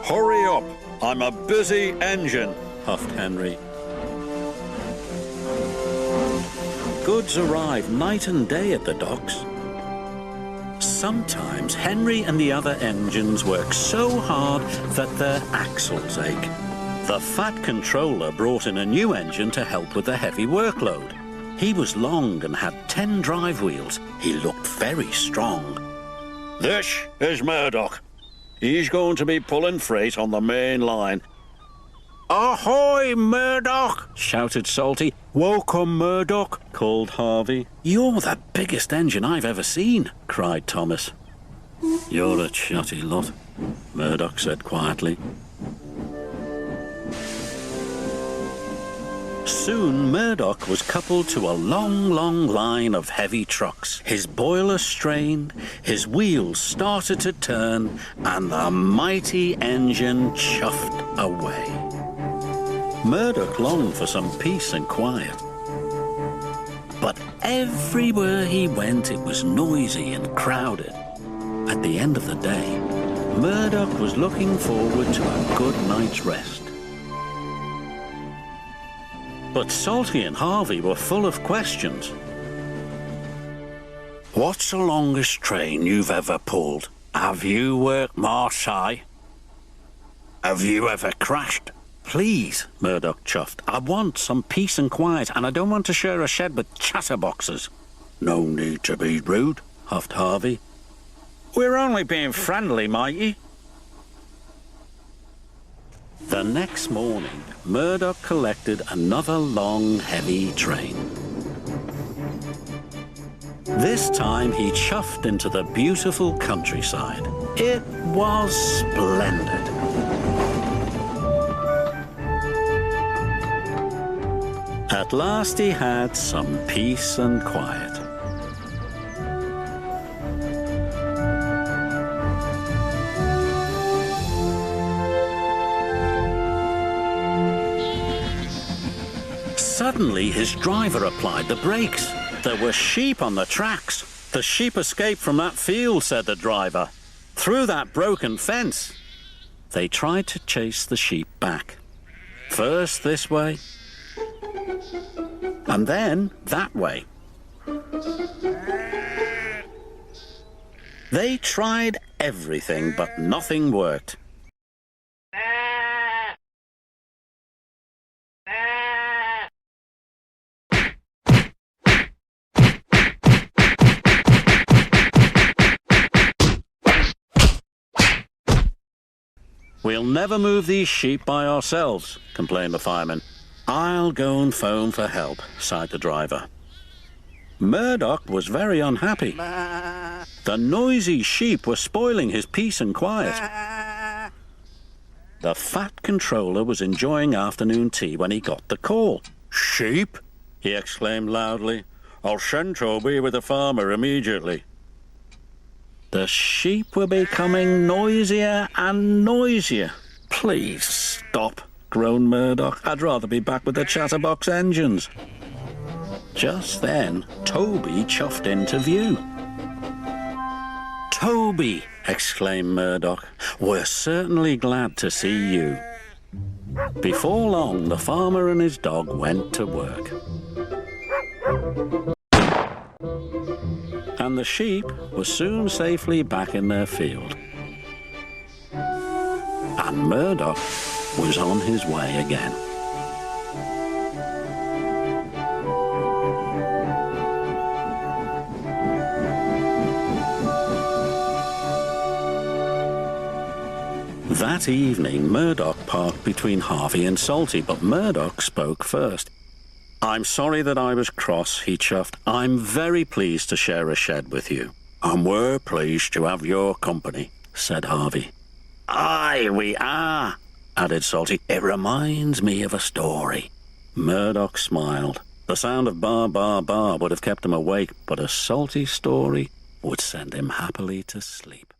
Hurry up! I'm a busy engine, huffed Henry. Goods arrive night and day at the docks. Sometimes Henry and the other engines work so hard that their axles ache. The fat controller brought in a new engine to help with the heavy workload. He was long and had 10 drive wheels. He looked very strong. This is Murdoch. He's going to be pulling freight on the main line. Ahoy, Murdoch! Shouted Salty. Welcome, Murdoch, called Harvey. You're the biggest engine I've ever seen, cried Thomas. You're a chatty lot, Murdoch said quietly. Soon Murdoch was coupled to a long, long line of heavy trucks. His boiler strained, his wheels started to turn, and the mighty engine chuffed away. Murdoch longed for some peace and quiet. But everywhere he went, it was noisy and crowded. At the end of the day, Murdoch was looking forward to a good night's rest. But Salty and Harvey were full of questions. What's the longest train you've ever pulled? Have you worked Marseille? Have you ever crashed? Please, Murdoch chuffed. I want some peace and quiet, and I don't want to share a shed with chatterboxes. No need to be rude, huffed Harvey. We're only being friendly, matey. The next morning, Murdoch collected another long, heavy train. This time he chuffed into the beautiful countryside. It was splendid. At last he had some peace and quiet. Suddenly his driver applied the brakes. There were sheep on the tracks. The sheep escaped from that field, said the driver, through that broken fence. They tried to chase the sheep back. First this way, and then that way. They tried everything, but nothing worked. We'll never move these sheep by ourselves, complained the fireman. I'll go and phone for help, sighed the driver. Murdoch was very unhappy. The noisy sheep were spoiling his peace and quiet. The fat controller was enjoying afternoon tea when he got the call. Sheep? He exclaimed loudly. I'll send Toby with the farmer immediately. The sheep were becoming noisier and noisier. Please stop, groaned Murdoch. I'd rather be back with the chatterbox engines. Just then, Toby chuffed into view. Toby, exclaimed Murdoch, we're certainly glad to see you. Before long, the farmer and his dog went to work. And the sheep were soon safely back in their field. And Murdoch was on his way again. That evening, Murdoch parked between Harvey and Salty, but Murdoch spoke first. I'm sorry that I was cross, he chuffed. I'm very pleased to share a shed with you. And we're pleased to have your company, said Harvey. Aye, we are, added Salty. It reminds me of a story. Murdoch smiled. The sound of bar, bar, bar would have kept him awake, but a Salty story would send him happily to sleep.